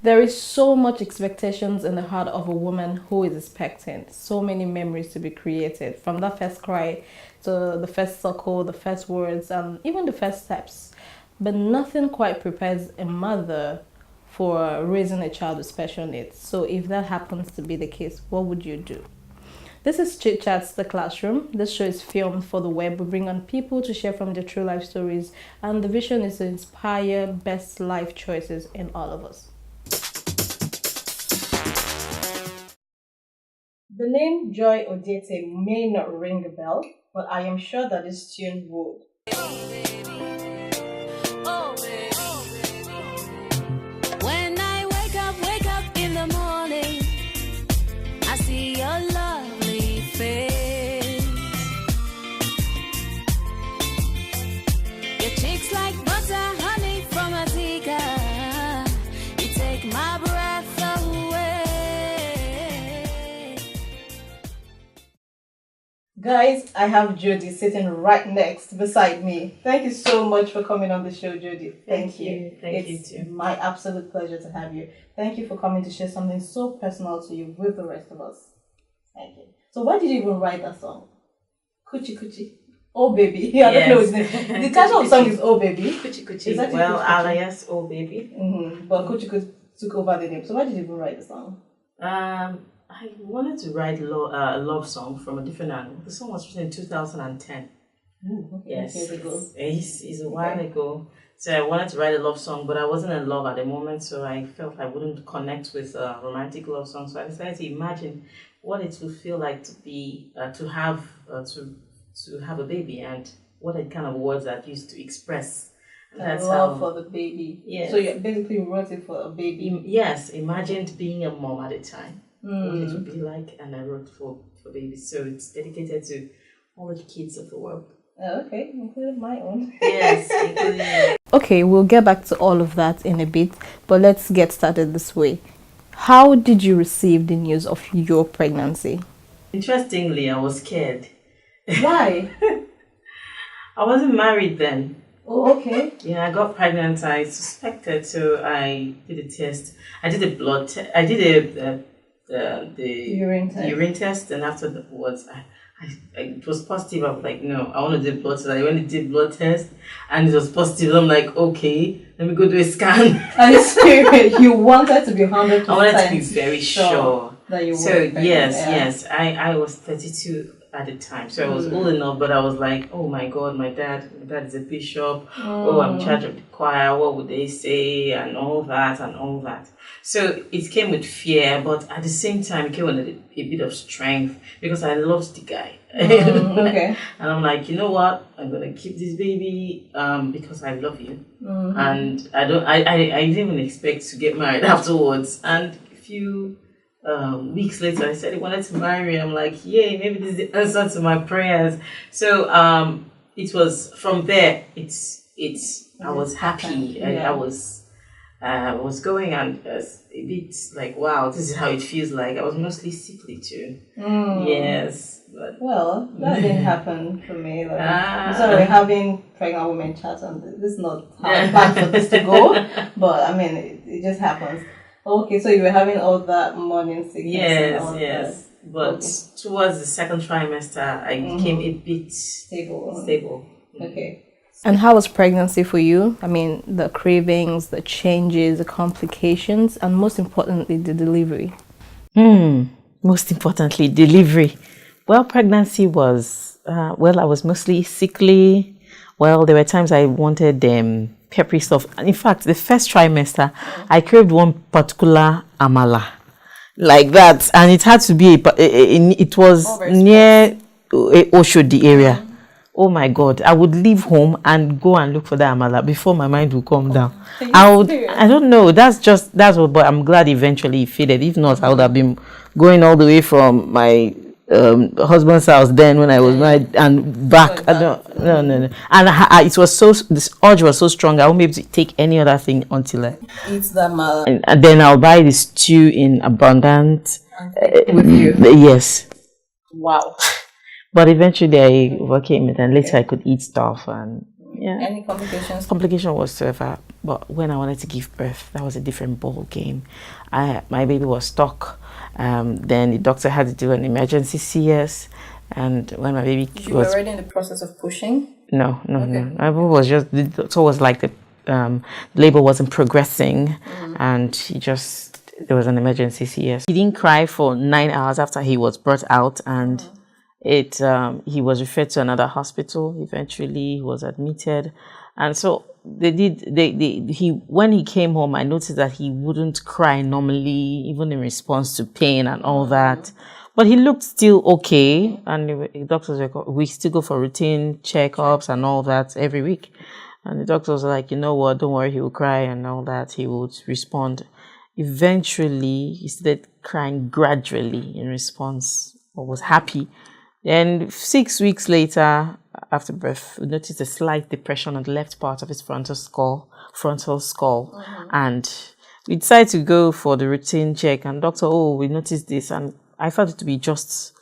There is so much expectations in the heart of a woman who is expectant. So many memories to be created, from that first cry to the first suckle, the first words, and even the first steps. But nothing quite prepares a mother for raising a child with special needs. So if that happens to be the case, what would you do? This is Chit Chats, the classroom. This show is filmed for the web. We bring on people to share from their true life stories, and the vision is to inspire best life choices in all of us. The name Joy Odete may not ring a bell, but I am sure that this tune would. When I wake up in the morning, I see your lovely face. Your cheeks like butter, honey from a teacup. You take my breath away. Guys, I have Jody sitting right next beside me. Thank you so much for coming on the show, Jody. Thank you. Thank you It's too. my absolute pleasure to have you. Thank you for coming to share something so personal to you with the rest of us. Thank you. So why did you even write that song? Kuchi Kuchi. Oh baby. I don't know his name. The title of the song is Oh Baby. Kuchi Kuchi. Is that Well, Kuchi Kuchi? alias Oh Baby. But Kuchi Kuchi took over the name. So why did you even write the song? I wanted to write a love song from a different angle. The song was written in 2010. Okay. Yes, Years ago. it's a while ago. So I wanted to write a love song, but I wasn't in love at the moment, so I felt I wouldn't connect with a romantic love song. So I decided to imagine what it would feel like to be to have a baby, and what the kind of words I'd used to express. And That's love for the baby. Yes. So you basically wrote it for a baby. Yes, imagined being a mom at the time, what it Mm. would be like, and I wrote for babies. So it's dedicated to all the kids of the world. Okay, including my own. Yes, including Okay, we'll get back to all of that in a bit, but let's get started this way. How did you receive the news of your pregnancy? Interestingly, I was scared. Why? I wasn't married then. Oh, okay. Yeah, I got pregnant. I suspected, so I did a test. I did a blood test. I did the urine test, and afterwards, it was positive. I was like, no, I want to do blood test. I went to do blood test, and it was positive. I'm like, okay, let me go do a scan. Are you serious? You wanted to be 100%. I wanted to be very sure that you were So pregnant, yes. I was 32 at the time, so I was old enough, but I was like, oh my god, my dad is a bishop. Oh, I'm in charge of the choir. What would they say? And all that. So it came with fear, but at the same time, it came with a bit of strength, because I loved the guy. Okay. And I'm like, you know what? I'm gonna keep this baby because I love you. And I didn't even expect to get married afterwards. And a few weeks later, I said he wanted to marry me. I'm like, yay, maybe this is the answer to my prayers. So it was from there. I was happy. Yeah. I was going, and a bit like, wow, this is how it feels like. I was mostly sickly too. Yes. But Well, that didn't happen for me. So we're having pregnant women chat, and this is not how I planned for this to go. But I mean, it just happens. Okay, so you were having all that morning sickness. and all yes. that. But Okay. towards the second trimester, I became a bit Stable. Okay. And how was pregnancy for you? I mean, the cravings, the changes, the complications, and most importantly, the delivery. Most importantly, delivery. Well, pregnancy was, I was mostly sickly. Well, there were times I wanted peppery stuff. In fact, the first trimester, I craved one particular amala, like that. And it had to be, it was near Oshodi area. Oh my God, I would leave home and go and look for that amala before my mind would calm down. I don't know, that's what, but I'm glad eventually it faded. If not, I would have been going all the way from my husband's house then when I was married and back. No. And it was this urge was so strong, I won't be able to take any other thing until I Eat that mala. and then I'll buy the stew in abundance. With you. Yes. Wow. But eventually I overcame it, and later I could eat stuff, and Yeah. Any complications? Complication whatsoever. But when I wanted to give birth, that was a different ball game. My baby was stuck. Then the doctor had to do an emergency CS. And when my baby You were already in the process of pushing? No. My baby was just, the doctor was like the labor wasn't progressing, and there was an emergency CS. He didn't cry for 9 hours after he was brought out, and he was referred to another hospital. Eventually, he was admitted, and so when he came home, I noticed that he wouldn't cry normally, even in response to pain and all that. But he looked still okay, and the doctors were, we still go for routine checkups and all that every week. And the doctor was like, you know what, don't worry, he will cry and all that. He would respond. Eventually, he started crying gradually in response, or was happy. Then 6 weeks later, after birth, we noticed a slight depression on the left part of his frontal skull. And we decided to go for the routine check. And doctor, we noticed this. And I thought it to be just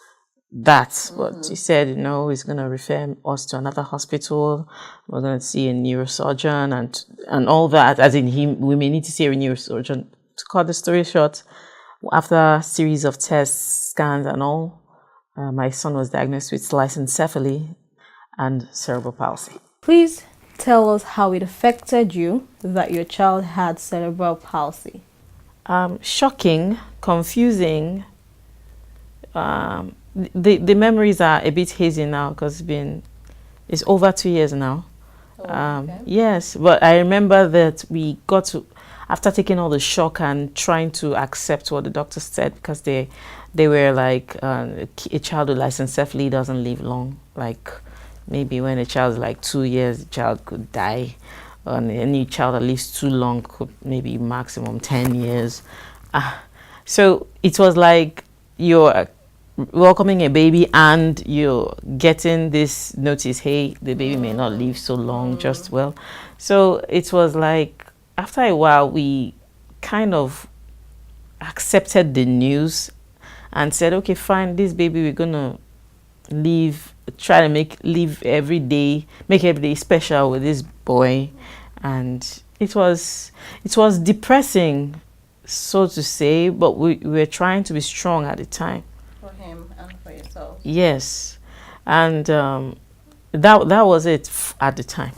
that, but he said, he's going to refer us to another hospital. We're going to see a neurosurgeon and all that, as in we may need to see a neurosurgeon. To cut the story short, after a series of tests, scans and all, my son was diagnosed with lissencephaly and cerebral palsy. Please tell us how it affected you that your child had cerebral palsy. Shocking, confusing. The memories are a bit hazy now because it's over 2 years now. Okay. Yes, but I remember that we got to, after taking all the shock and trying to accept what the doctor said, because they were like, a child with lissencephaly doesn't live long. Like maybe when a child is like 2 years, the child could die. And any child that lives too long could maybe maximum 10 years. So it was like you're welcoming a baby and you're getting this notice, hey, the baby may not live so long, so it was like after a while we kind of accepted the news and said, okay, fine, this baby we're gonna try to make every day special with this boy. And it was depressing, so to say, but we were trying to be strong at the time. For him and for yourself. Yes, and that was it at the time.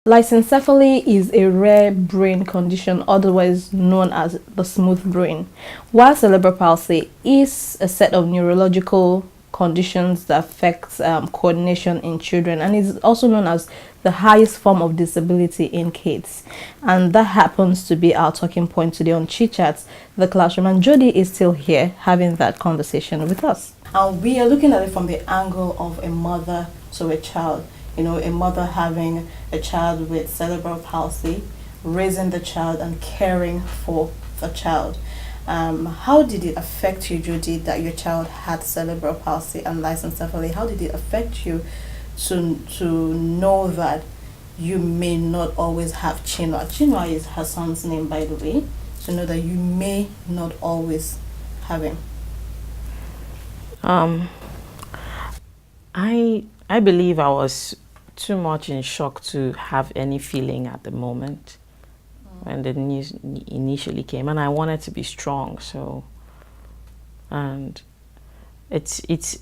Lissencephaly is a rare brain condition, otherwise known as the smooth brain, while cerebral palsy is a set of neurological conditions that affects coordination in children, and is also known as the highest form of disability in kids. And that happens to be our talking point today on Chit Chats, the classroom. And Jody is still here having that conversation with us. And we are looking at it from the angle of a mother to a child. A mother having a child with cerebral palsy, raising the child and caring for the child. How did it affect you, Jody, that your child had cerebral palsy and lissencephaly? How did it affect you to know that you may not always have Chinua? Chinua is her son's name, by the way. To know that you may not always have him. I believe I was too much in shock to have any feeling at the moment when the news initially came, and I wanted to be strong. So, and it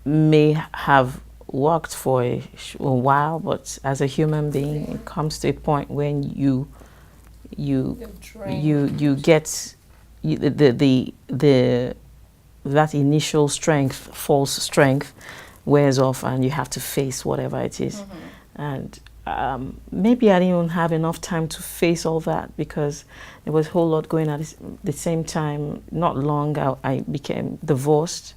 may have worked for a while, but as a human being, it comes to a point when you get that initial false strength wears off, and you have to face whatever it is. And maybe I didn't even have enough time to face all that because there was a whole lot going on at the same time. Not long, I became divorced.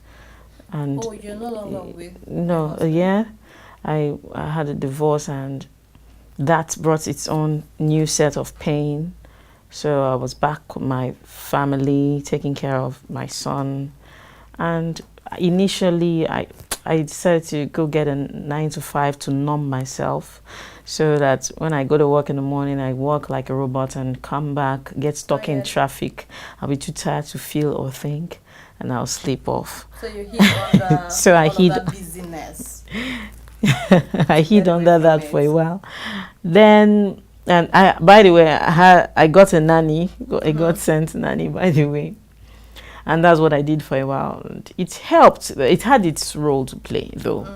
And you're no longer with? No, yeah. I had a divorce, and that brought its own new set of pain. So I was back with my family, taking care of my son. And initially, I decided to go get a 9 to 5 to numb myself, so that when I go to work in the morning, I work like a robot and come back, get stuck in traffic. I'll be too tired to feel or think. and I'll sleep off. So you hid under So I hid that busyness. I hid under that for a while. Then, and I, by the way, I got a nanny. I got sent nanny, by the way, and that's what I did for a while. And it helped. It had its role to play, though.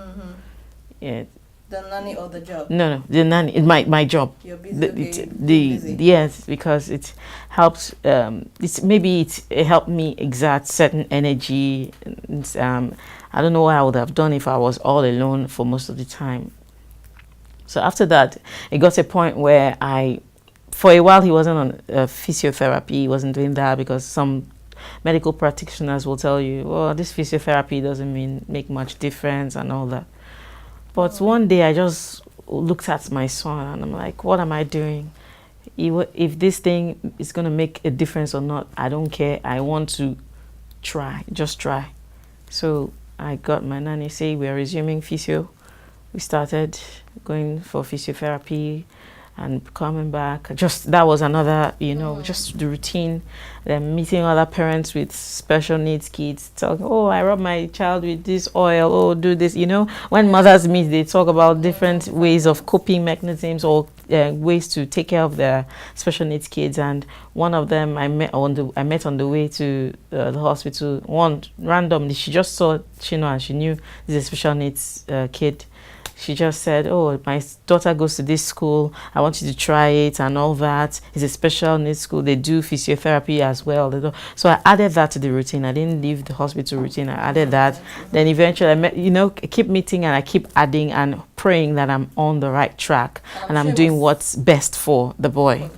Yeah. The nanny or the job? No, the nanny. My job. You're busy. Busy. Yes, because it helped. It helped me exert certain energy. I don't know what I would have done if I was all alone for most of the time. So after that, it got to a point where for a while, he wasn't on physiotherapy. He wasn't doing that because some medical practitioners will tell you, well, this physiotherapy doesn't make much difference and all that. But one day I just looked at my son and I'm like, what am I doing? If this thing is going to make a difference or not, I don't care. I want to try, just try. So I got my nanny, say we're resuming physio. We started going for physiotherapy and coming back. That was another, just the routine. Then meeting other parents with special needs kids, talking, oh, I rub my child with this oil, oh, do this. When mothers meet, they talk about different ways of coping mechanisms or ways to take care of their special needs kids. And one of them I met on the way to the hospital. One randomly, she just saw Chino and she knew this is a special needs kid. She just said, oh, my daughter goes to this school. I want you to try it and all that. It's a special needs school. They do physiotherapy as well. So I added that to the routine. I didn't leave the hospital routine. I added that. Then eventually, I keep meeting and I keep adding and praying that I'm on the right track and I'm doing what's best for the boy.